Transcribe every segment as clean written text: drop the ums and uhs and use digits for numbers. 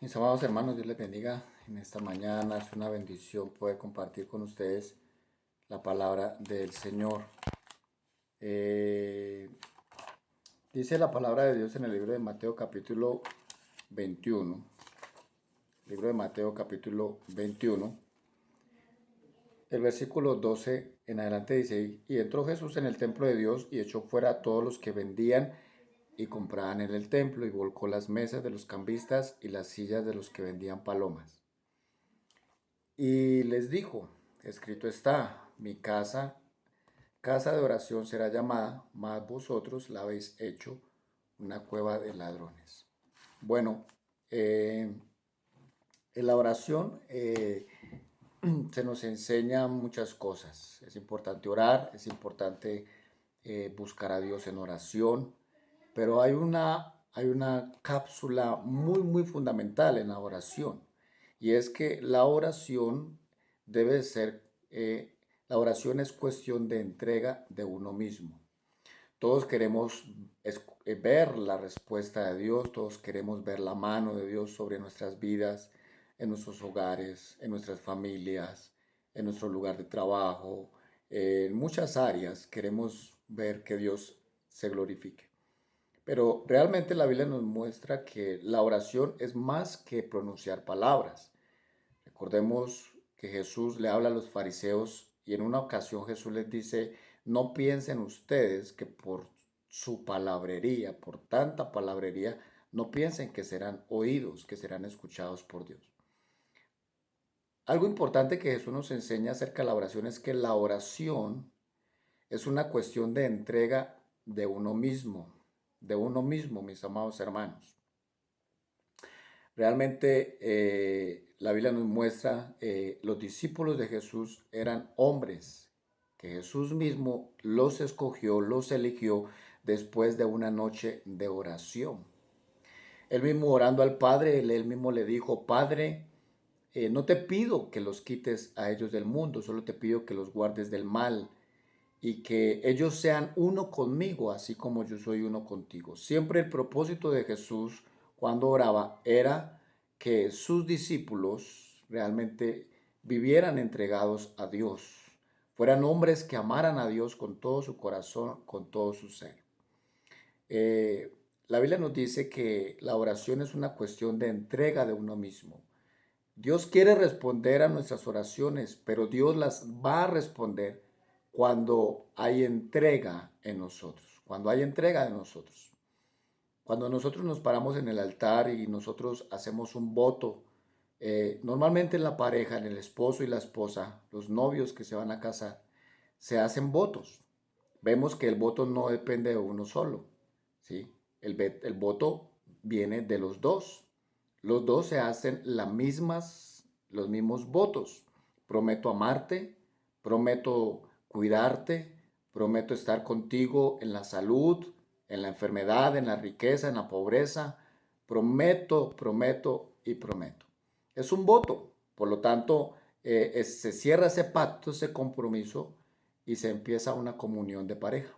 Mis amados hermanos, Dios les bendiga en esta mañana. Es una bendición poder compartir con ustedes la palabra del Señor. Eh, Dice la palabra de Dios en el libro de Mateo capítulo 21. Libro de Mateo capítulo 21. El versículo 12 en adelante dice: Y entró Jesús en el templo de Dios y echó fuera a todos los que vendían y compraban en el templo, y volcó las mesas de los cambistas y las sillas de los que vendían palomas. Y les dijo: escrito está, mi casa de oración será llamada, mas vosotros la habéis hecho una cueva de ladrones. Bueno, en la oración se nos enseña muchas cosas. Es importante orar, es importante buscar a Dios en oración, pero hay una cápsula muy fundamental en la oración, y es que la oración debe ser, la oración es cuestión de entrega de uno mismo. Todos queremos ver la respuesta de Dios, todos queremos ver la mano de Dios sobre nuestras vidas, en nuestros hogares, en nuestras familias, en nuestro lugar de trabajo, en muchas áreas queremos ver que Dios se glorifique. Pero realmente la Biblia nos muestra que la oración es más que pronunciar palabras. Recordemos que Jesús le habla a los fariseos y en una ocasión Jesús les dice: no piensen ustedes que por su palabrería, por tanta palabrería, no piensen que serán oídos, que serán escuchados por Dios. Algo importante que Jesús nos enseña acerca de la oración es que la oración es una cuestión de entrega de uno mismo, mis amados hermanos. Realmente la Biblia nos muestra, los discípulos de Jesús eran hombres que Jesús mismo los escogió, los eligió después de una noche de oración. Él mismo orando al Padre, él mismo le dijo: Padre, no te pido que los quites a ellos del mundo, solo te pido que los guardes del mal y que ellos sean uno conmigo, así como yo soy uno contigo. Siempre el propósito de Jesús cuando oraba era que sus discípulos realmente vivieran entregados a Dios, fueran hombres que amaran a Dios con todo su corazón, con todo su ser. Eh, la Biblia nos dice que la oración es una cuestión de entrega de uno mismo. Dios quiere responder a nuestras oraciones, pero Dios las va a responder cuando hay entrega en nosotros, cuando hay entrega de nosotros. Cuando nosotros nos paramos en el altar y nosotros hacemos un voto, normalmente en la pareja, en el esposo y la esposa, los novios que se van a casar, se hacen votos. Vemos que el voto no depende de uno solo, ¿sí? El voto viene de los dos. Los dos se hacen los mismos votos. Prometo amarte, prometo cuidarte, prometo estar contigo en la salud, en la enfermedad, en la riqueza, en la pobreza. Prometo, prometo y prometo. Es un voto. Por lo tanto, se cierra ese pacto, ese compromiso, y se empieza una comunión de pareja.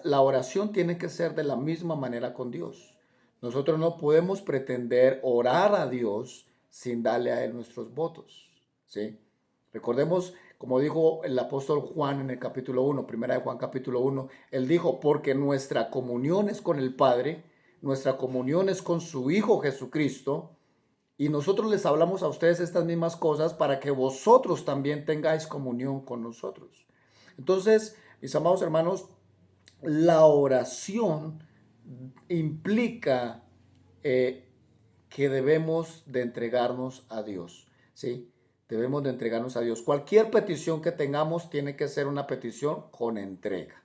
La oración tiene que ser de la misma manera con Dios. Nosotros no podemos pretender orar a Dios sin darle a Él nuestros votos, ¿sí? Recordemos, como dijo el apóstol Juan en el capítulo 1, primera de Juan capítulo 1, él dijo: porque nuestra comunión es con el Padre, nuestra comunión es con su Hijo Jesucristo, y nosotros les hablamos a ustedes estas mismas cosas para que vosotros también tengáis comunión con nosotros. Entonces, mis amados hermanos, la oración implica que debemos de entregarnos a Dios, ¿sí? Debemos de entregarnos a Dios. Cualquier petición que tengamos tiene que ser una petición con entrega.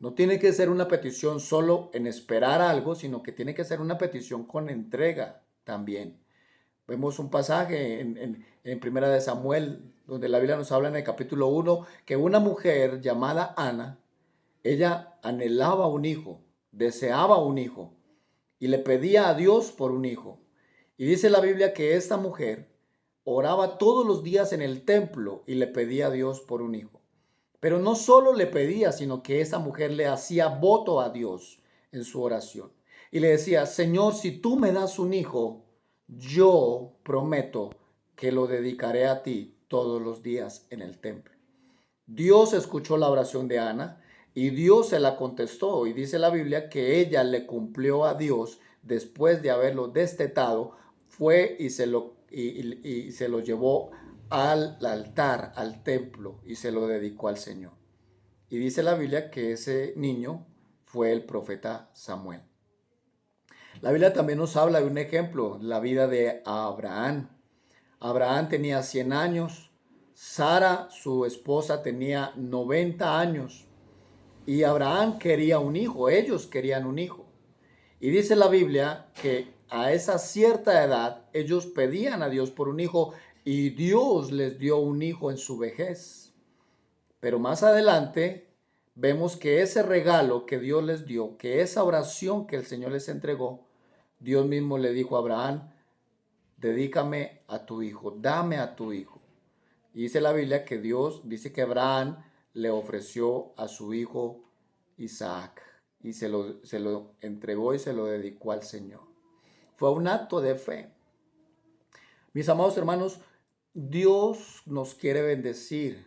No tiene que ser una petición solo en esperar algo, sino que tiene que ser una petición con entrega también. Vemos un pasaje en Primera de Samuel, donde la Biblia nos habla en el capítulo 1, que una mujer llamada Ana, ella anhelaba un hijo, deseaba un hijo y le pedía a Dios por un hijo. Y dice la Biblia que esta mujer oraba todos los días en el templo y le pedía a Dios por un hijo. Pero no solo le pedía, sino que esa mujer le hacía voto a Dios en su oración. Y le decía: Señor, si tú me das un hijo, yo prometo que lo dedicaré a ti todos los días en el templo. Dios escuchó la oración de Ana y Dios se la contestó. Y dice la Biblia que ella le cumplió a Dios después de haberlo destetado, fue y se lo llevó al altar, al templo, y se lo dedicó al Señor. Y dice la Biblia que ese niño fue el profeta Samuel. La Biblia también nos habla de un ejemplo, la vida de Abraham. Abraham tenía 100 años, Sara, su esposa, tenía 90 años y Abraham quería un hijo, ellos querían un hijo. Y dice la Biblia que a esa cierta edad ellos pedían a Dios por un hijo y Dios les dio un hijo en su vejez. Pero más adelante vemos que ese regalo que Dios les dio, que esa oración que el Señor les entregó, Dios mismo le dijo a Abraham: dedícame a tu hijo, dame a tu hijo. Y dice la Biblia que Dios dice que Abraham le ofreció a su hijo Isaac y se lo entregó y se lo dedicó al Señor. Fue un acto de fe. Mis amados hermanos, Dios nos quiere bendecir,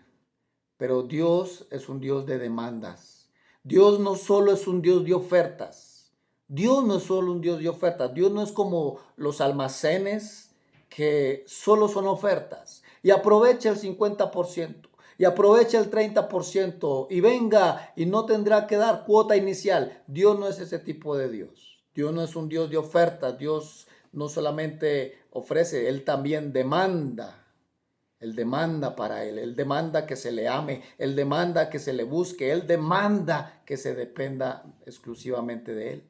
pero Dios es un Dios de demandas. Dios no solo es un Dios de ofertas. Dios no es solo un Dios de ofertas. Dios no es como los almacenes que solo son ofertas. Y aprovecha el 50%. Y aprovecha el 30%. Y venga y no tendrá que dar cuota inicial. Dios no es ese tipo de Dios. Dios no es un Dios de ofertas. Dios no solamente ofrece, Él también demanda. Él demanda para Él demanda que se le ame, Él demanda que se le busque, Él demanda que se dependa exclusivamente de Él.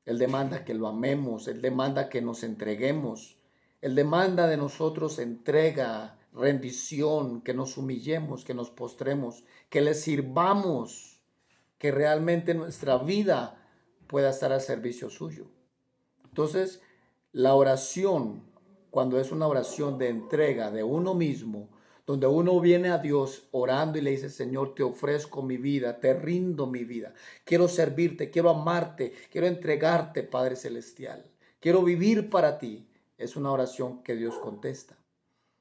Él demanda que lo amemos, Él demanda que nos entreguemos, Él demanda de nosotros entrega, rendición, que nos humillemos, que nos postremos, que le sirvamos, que realmente nuestra vida pueda estar al servicio suyo. Entonces, la oración, cuando es una oración de entrega de uno mismo, donde uno viene a Dios orando y le dice: Señor, te ofrezco mi vida, te rindo mi vida, quiero servirte, quiero amarte, quiero entregarte, Padre Celestial, quiero vivir para ti, es una oración que Dios contesta.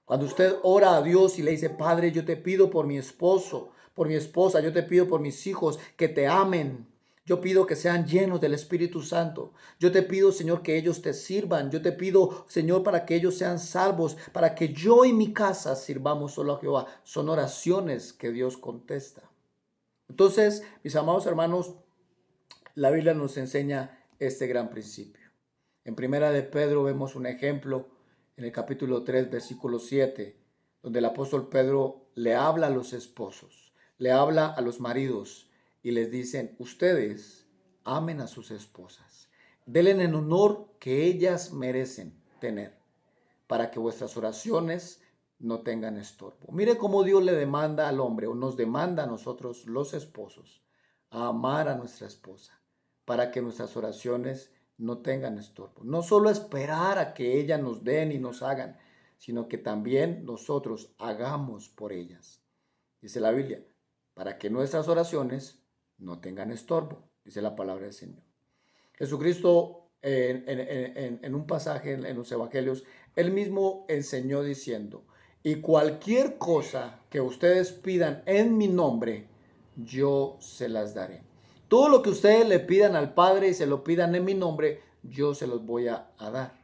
Cuando usted ora a Dios y le dice: Padre, yo te pido por mi esposo, por mi esposa, yo te pido por mis hijos que te amen. Yo pido que sean llenos del Espíritu Santo. Yo te pido, Señor, que ellos te sirvan. Yo te pido, Señor, para que ellos sean salvos, para que yo y mi casa sirvamos solo a Jehová. Son oraciones que Dios contesta. Entonces, mis amados hermanos, la Biblia nos enseña este gran principio. En Primera de Pedro vemos un ejemplo en el capítulo 3, versículo 7, donde el apóstol Pedro le habla a los esposos, le habla a los maridos y les dicen: ustedes amen a sus esposas, denle el honor que ellas merecen tener, para que vuestras oraciones no tengan estorbo. Mire cómo Dios le demanda al hombre, o nos demanda a nosotros los esposos, a amar a nuestra esposa, para que nuestras oraciones no tengan estorbo. No solo esperar a que ellas nos den y nos hagan, sino que también nosotros hagamos por ellas. Dice la Biblia, para que nuestras oraciones no tengan estorbo, dice la palabra del Señor. Jesucristo en un pasaje en los evangelios, él mismo enseñó diciendo: y cualquier cosa que ustedes pidan en mi nombre, yo se las daré. Todo lo que ustedes le pidan al Padre y se lo pidan en mi nombre, yo se los voy a dar.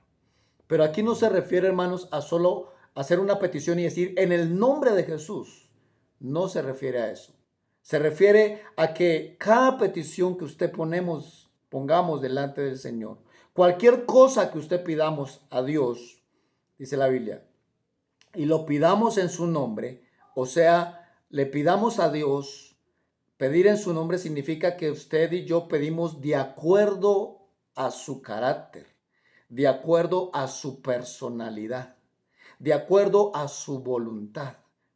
Pero aquí no se refiere, hermanos, a solo hacer una petición y decir: en el nombre de Jesús. No se refiere a eso. Se refiere a que cada petición que usted pongamos delante del Señor, cualquier cosa que usted pidamos a Dios, dice la Biblia, y lo pidamos en su nombre, o sea, le pidamos a Dios. Pedir en su nombre significa que usted y yo pedimos de acuerdo a su carácter, de acuerdo a su personalidad, de acuerdo a su voluntad.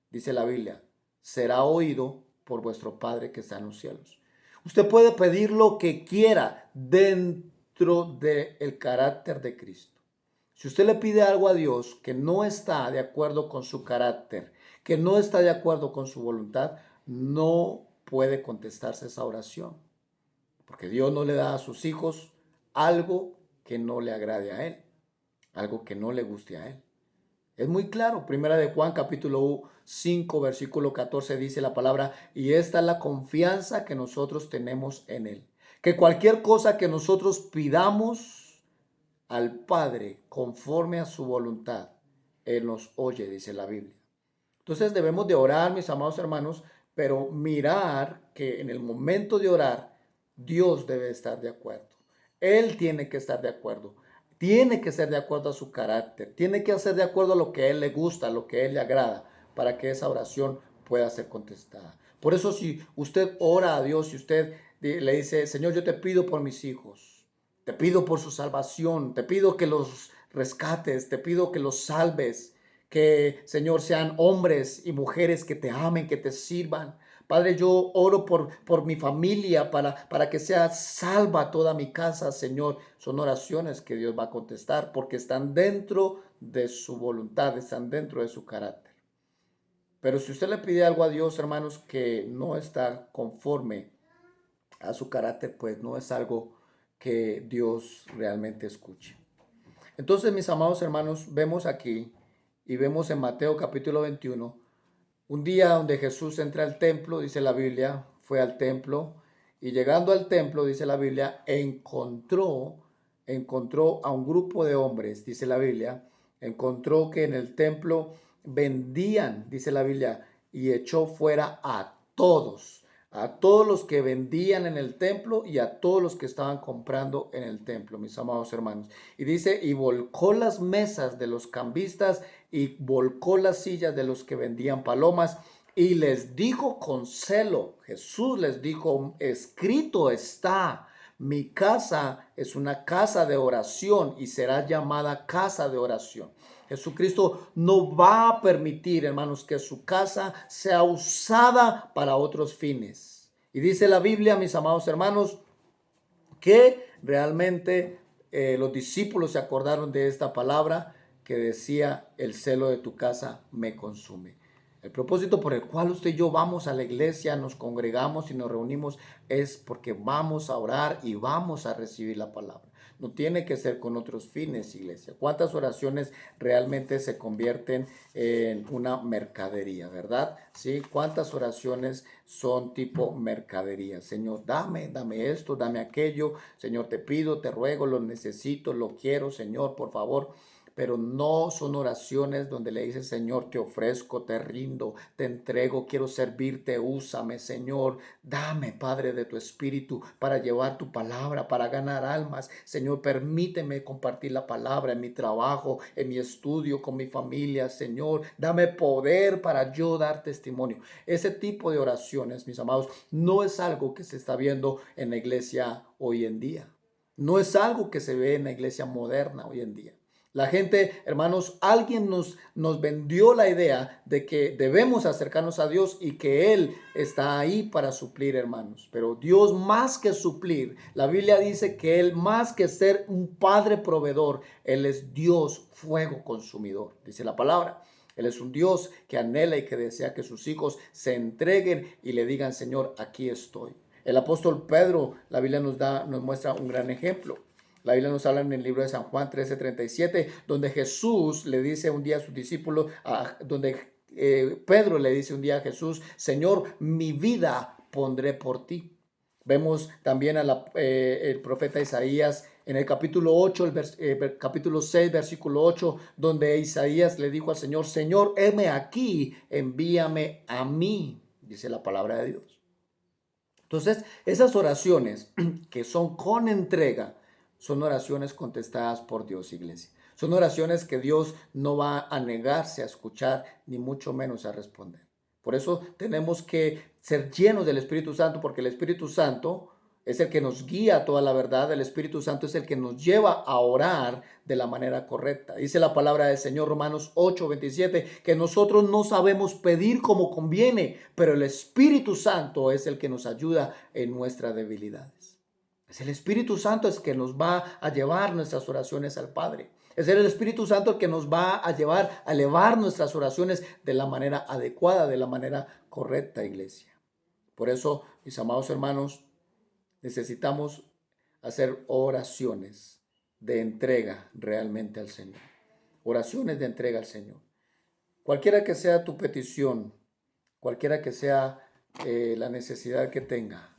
Dice la Biblia: será oído por vuestro Padre que está en los cielos. Usted puede pedir lo que quiera dentro del carácter de Cristo. Si usted le pide algo a Dios que no está de acuerdo con su carácter, que no está de acuerdo con su voluntad, no puede contestarse esa oración. Porque Dios no le da a sus hijos algo que no le agrade a Él. algo que no le guste a Él. Es muy claro. Primera de Juan, capítulo 5, versículo 14, dice la palabra, y esta es la confianza que nosotros tenemos en Él. Que cualquier cosa que nosotros pidamos al Padre conforme a su voluntad, Él nos oye, dice la Biblia. Entonces debemos de orar, mis amados hermanos, pero mirar que en el momento de orar, Dios debe estar de acuerdo. Él tiene que estar de acuerdo. Tiene que ser de acuerdo a su carácter. Tiene que ser de acuerdo a lo que a Él le gusta, a lo que a Él le agrada, para que esa oración pueda ser contestada. Por eso si usted ora a Dios, si usted le dice, Señor, yo te pido por mis hijos, te pido por su salvación, te pido que los rescates, te pido que los salves, que, Señor, sean hombres y mujeres que te amen, que te sirvan. Padre, yo oro por mi familia para que sea salva toda mi casa, Señor. Son oraciones que Dios va a contestar porque están dentro de su voluntad, están dentro de su carácter. Pero si usted le pide algo a Dios, hermanos, que no está conforme a su carácter, pues no es algo que Dios realmente escuche. Entonces, mis amados hermanos, vemos aquí y vemos en Mateo capítulo 21, un día donde Jesús entra al templo, dice la Biblia, fue al templo y llegando al templo, dice la Biblia, encontró a un grupo de hombres, dice la Biblia, encontró que en el templo vendían, dice la Biblia, y echó fuera a todos los que vendían en el templo y a todos los que estaban comprando en el templo, mis amados hermanos. Y dice, y volcó las mesas de los cambistas y volcó las sillas de los que vendían palomas y les dijo con celo, Jesús les dijo, escrito está, mi casa es una casa de oración y será llamada casa de oración. Jesucristo no va a permitir, hermanos, que su casa sea usada para otros fines. Y dice la Biblia, mis amados hermanos, que realmente los discípulos se acordaron de esta palabra que decía, el celo de tu casa me consume. El propósito por el cual usted y yo vamos a la iglesia, nos congregamos y nos reunimos es porque vamos a orar y vamos a recibir la palabra. No tiene que ser con otros fines, iglesia. ¿Cuántas oraciones realmente se convierten en una mercadería, verdad? ¿Sí? ¿Cuántas oraciones son tipo mercadería? Señor, dame esto, dame aquello. Señor, te pido, te ruego, lo necesito, lo quiero, Señor, por favor. Pero no son oraciones donde le dices, Señor, te ofrezco, te rindo, te entrego, quiero servirte, úsame, Señor. Dame, Padre, de tu espíritu para llevar tu palabra, para ganar almas. Señor, permíteme compartir la palabra en mi trabajo, en mi estudio, con mi familia, Señor. Dame poder para yo dar testimonio. Ese tipo de oraciones, mis amados, no es algo que se está viendo en la iglesia hoy en día. No es algo que se ve en la iglesia moderna hoy en día. La gente, hermanos, alguien nos vendió la idea de que debemos acercarnos a Dios y que Él está ahí para suplir, hermanos. Pero Dios más que suplir, la Biblia dice que Él más que ser un Padre proveedor, Él es Dios fuego consumidor, dice la palabra. Él es un Dios que anhela y que desea que sus hijos se entreguen y le digan, Señor, aquí estoy. El apóstol Pedro, la Biblia nos muestra un gran ejemplo. La Biblia nos habla en el libro de San Juan 13:37, donde Jesús le dice un día a sus discípulos, Pedro le dice un día a Jesús, Señor, mi vida pondré por ti. Vemos también el profeta Isaías en el capítulo 8, capítulo 6, versículo 8, donde Isaías le dijo al Señor, Señor, heme aquí, envíame a mí, dice la palabra de Dios. Entonces, esas oraciones que son con entrega, son oraciones contestadas por Dios, iglesia. Son oraciones que Dios no va a negarse a escuchar, ni mucho menos a responder. Por eso tenemos que ser llenos del Espíritu Santo, porque el Espíritu Santo es el que nos guía a toda la verdad. El Espíritu Santo es el que nos lleva a orar de la manera correcta. Dice la palabra del Señor, Romanos 8:27, que nosotros no sabemos pedir como conviene, pero el Espíritu Santo es el que nos ayuda en nuestras debilidades. Es el Espíritu Santo el que nos va a llevar nuestras oraciones al Padre. Es el Espíritu Santo el que nos va a llevar a elevar nuestras oraciones de la manera adecuada, de la manera correcta, iglesia. Por eso, mis amados hermanos, necesitamos hacer oraciones de entrega realmente al Señor. Oraciones de entrega al Señor. Cualquiera que sea tu petición, cualquiera que sea la necesidad que tenga,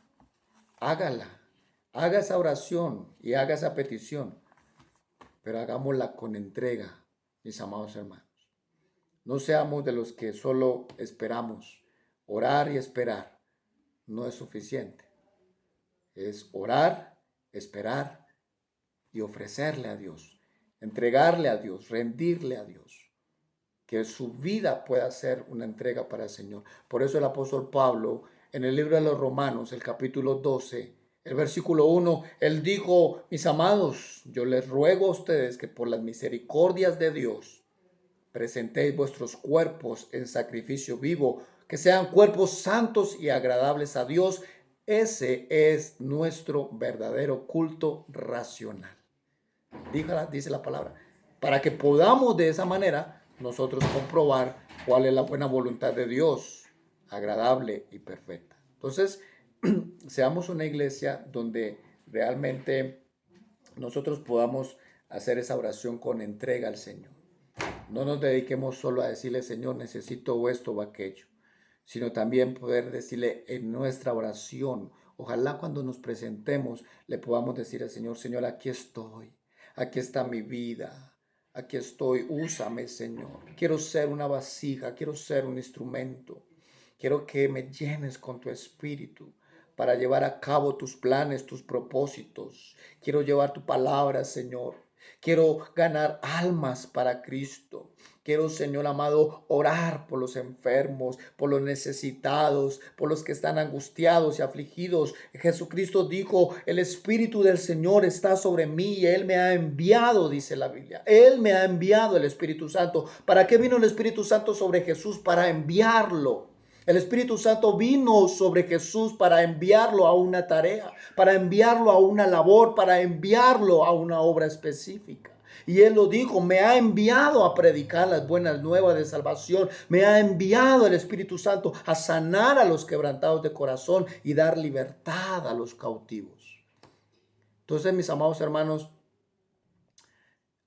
hágala. Haga esa oración y haga esa petición, pero hagámosla con entrega, mis amados hermanos. No seamos de los que solo esperamos. Orar y esperar no es suficiente. Es orar, esperar y ofrecerle a Dios, entregarle a Dios, rendirle a Dios, que su vida pueda ser una entrega para el Señor. Por eso el apóstol Pablo, en el libro de los Romanos, el capítulo 12, el versículo 1, él dijo: mis amados, yo les ruego a ustedes que por las misericordias de Dios presentéis vuestros cuerpos en sacrificio vivo, que sean cuerpos santos y agradables a Dios. Ese es nuestro verdadero culto racional. Dice la palabra, para que podamos de esa manera nosotros comprobar cuál es la buena voluntad de Dios, agradable y perfecta. Entonces, seamos una iglesia donde realmente nosotros podamos hacer esa oración con entrega al Señor. No nos dediquemos solo a decirle: Señor, necesito esto o aquello, sino también poder decirle en nuestra oración. Ojalá cuando nos presentemos le podamos decir al Señor: Señor, aquí está mi vida, aquí estoy, úsame, Señor. Quiero ser una vasija, quiero ser un instrumento. Quiero que me llenes con tu espíritu para llevar a cabo tus planes, tus propósitos. Quiero llevar tu palabra, Señor. Quiero ganar almas para Cristo. Quiero, Señor amado, orar por los enfermos, por los necesitados, por los que están angustiados y afligidos. Jesucristo dijo: el Espíritu del Señor está sobre mí y Él me ha enviado, dice la Biblia. Él me ha enviado el Espíritu Santo. ¿Para qué vino el Espíritu Santo sobre Jesús? Para enviarlo. El Espíritu Santo vino sobre Jesús para enviarlo a una tarea, para enviarlo a una labor, para enviarlo a una obra específica. Y Él lo dijo: me ha enviado a predicar las buenas nuevas de salvación. Me ha enviado el Espíritu Santo a sanar a los quebrantados de corazón y dar libertad a los cautivos. Entonces, mis amados hermanos,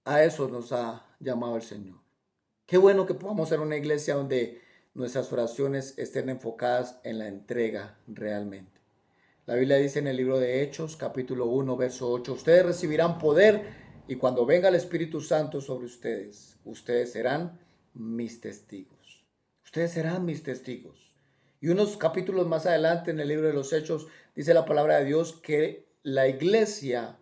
a eso nos ha llamado el Señor. Qué bueno que podamos ser una iglesia donde nuestras oraciones estén enfocadas en la entrega realmente. La Biblia dice en el libro de Hechos, capítulo 1, verso 8, ustedes recibirán poder y cuando venga el Espíritu Santo sobre ustedes, ustedes serán mis testigos. Ustedes serán mis testigos. Y unos capítulos más adelante en el libro de los Hechos dice la palabra de Dios que la iglesia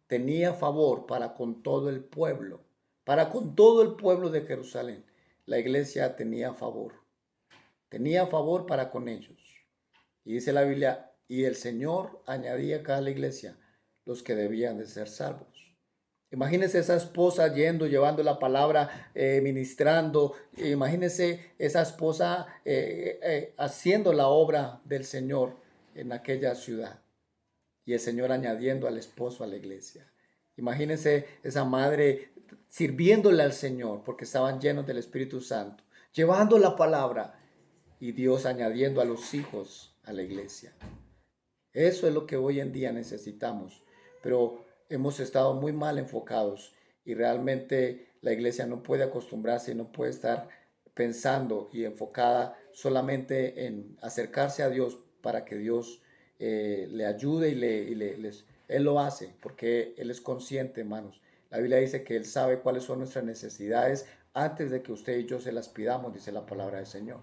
tenía favor para con todo el pueblo, para con todo el pueblo de Jerusalén. La iglesia tenía favor para con ellos. Y dice la Biblia, y el Señor añadía a cada iglesia los que debían de ser salvos. Imagínense esa esposa llevando la palabra, ministrando. Imagínense esa esposa haciendo la obra del Señor en aquella ciudad. Y el Señor añadiendo al esposo a la iglesia. Imagínense esa madre sirviéndole al Señor porque estaban llenos del Espíritu Santo, llevando la palabra y Dios añadiendo a los hijos a la iglesia. Eso es lo que hoy en día necesitamos, pero hemos estado muy mal enfocados y realmente la iglesia no puede acostumbrarse y no puede estar pensando y enfocada solamente en acercarse a Dios para que Dios le ayude Él lo hace porque Él es consciente, hermanos. La Biblia dice que Él sabe cuáles son nuestras necesidades antes de que usted y yo se las pidamos, dice la palabra del Señor.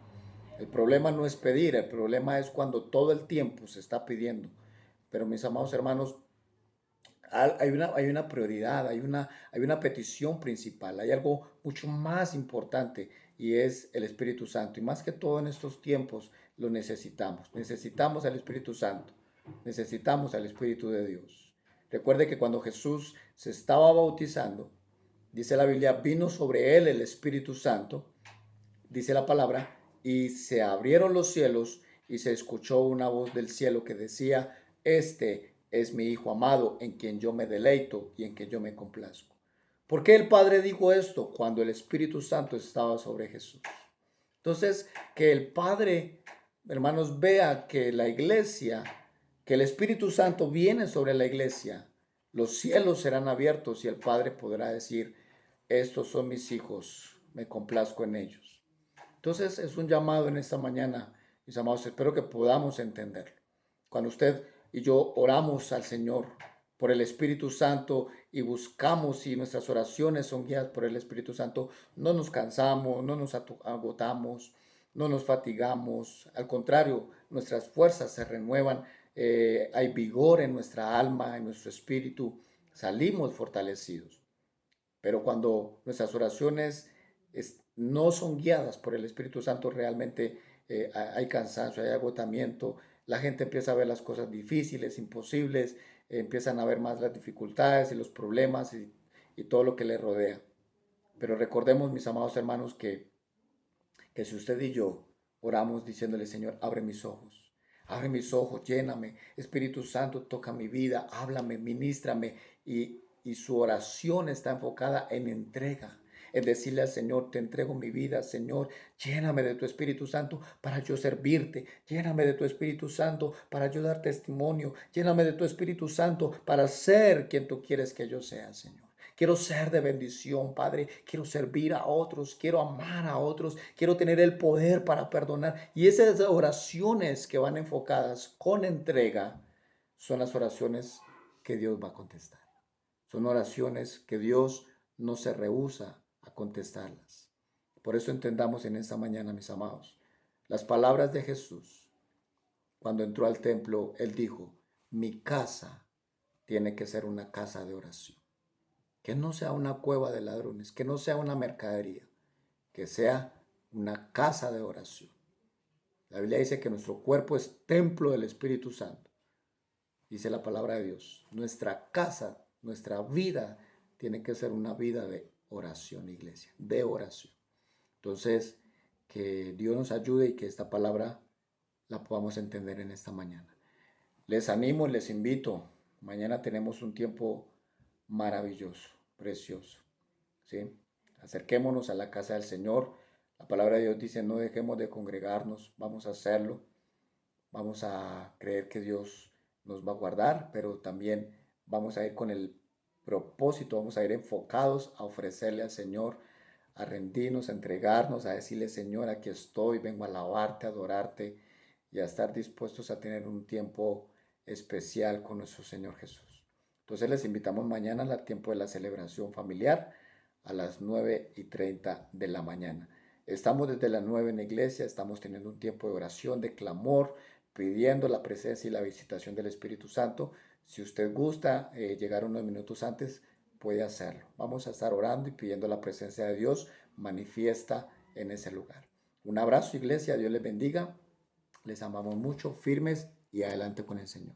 El problema no es pedir, el problema es cuando todo el tiempo se está pidiendo. Pero mis amados hermanos, hay una prioridad, hay una petición principal, hay algo mucho más importante y es el Espíritu Santo. Y más que todo en estos tiempos lo necesitamos. Necesitamos al Espíritu Santo, necesitamos al Espíritu de Dios. Recuerde que cuando Jesús se estaba bautizando, dice la Biblia, vino sobre él el Espíritu Santo, dice la palabra, y se abrieron los cielos y se escuchó una voz del cielo que decía: este es mi Hijo amado, en quien yo me deleito y en quien yo me complazco. ¿Por qué el Padre dijo esto? Cuando el Espíritu Santo estaba sobre Jesús. Entonces, que el Padre, hermanos, vea que la iglesia, que el Espíritu Santo viene sobre la iglesia, Los cielos serán abiertos y el Padre podrá decir, estos son mis hijos, me complazco en ellos. Entonces es un llamado en esta mañana, mis amados, espero que podamos entenderlo. Cuando usted y yo oramos al Señor por el Espíritu Santo y buscamos y nuestras oraciones son guiadas por el Espíritu Santo, no nos cansamos, no nos agotamos, no nos fatigamos, al contrario, nuestras fuerzas se renuevan, hay vigor en nuestra alma, en nuestro espíritu, salimos fortalecidos. Pero cuando nuestras oraciones no son guiadas por el Espíritu Santo, realmente hay cansancio, hay agotamiento, la gente empieza a ver las cosas difíciles, imposibles, empiezan a ver más las dificultades y los problemas y todo lo que le rodea. Pero recordemos, mis amados hermanos, que si usted y yo oramos diciéndole, Señor, abre mis ojos, lléname, Espíritu Santo, toca mi vida, háblame, ministrame, y su oración está enfocada en entrega, en decirle al Señor, te entrego mi vida, Señor, lléname de tu Espíritu Santo para yo servirte, lléname de tu Espíritu Santo para yo dar testimonio, lléname de tu Espíritu Santo para ser quien tú quieres que yo sea, Señor. Quiero ser de bendición, Padre. Quiero servir a otros, quiero amar a otros, quiero tener el poder para perdonar. Y esas oraciones que van enfocadas con entrega son las oraciones que Dios va a contestar. Son oraciones que Dios no se rehúsa a contestarlas. Por eso entendamos en esta mañana, mis amados, las palabras de Jesús. Cuando entró al templo, Él dijo, mi casa tiene que ser una casa de oración. Que no sea una cueva de ladrones, que no sea una mercadería, que sea una casa de oración. La Biblia dice que nuestro cuerpo es templo del Espíritu Santo. Dice la palabra de Dios. Nuestra casa, nuestra vida tiene que ser una vida de oración, iglesia, de oración. Entonces, que Dios nos ayude y que esta palabra la podamos entender en esta mañana. Les animo, les invito. Mañana tenemos un tiempo maravilloso, precioso. ¿Sí? Acerquémonos a la casa del Señor. La palabra de Dios dice, no dejemos de congregarnos, vamos a hacerlo. Vamos a creer que Dios nos va a guardar, pero también vamos a ir con el propósito, vamos a ir enfocados a ofrecerle al Señor, a rendirnos, a entregarnos, a decirle, Señor, aquí estoy, vengo a alabarte, a adorarte y a estar dispuestos a tener un tiempo especial con nuestro Señor Jesús. Entonces les invitamos mañana al tiempo de la celebración familiar a las 9:30 de la mañana. Estamos desde las 9 en la iglesia, estamos teniendo un tiempo de oración, de clamor, pidiendo la presencia y la visitación del Espíritu Santo. Si usted gusta llegar unos minutos antes, puede hacerlo. Vamos a estar orando y pidiendo la presencia de Dios manifiesta en ese lugar. Un abrazo, iglesia, Dios les bendiga. Les amamos mucho, firmes y adelante con el Señor.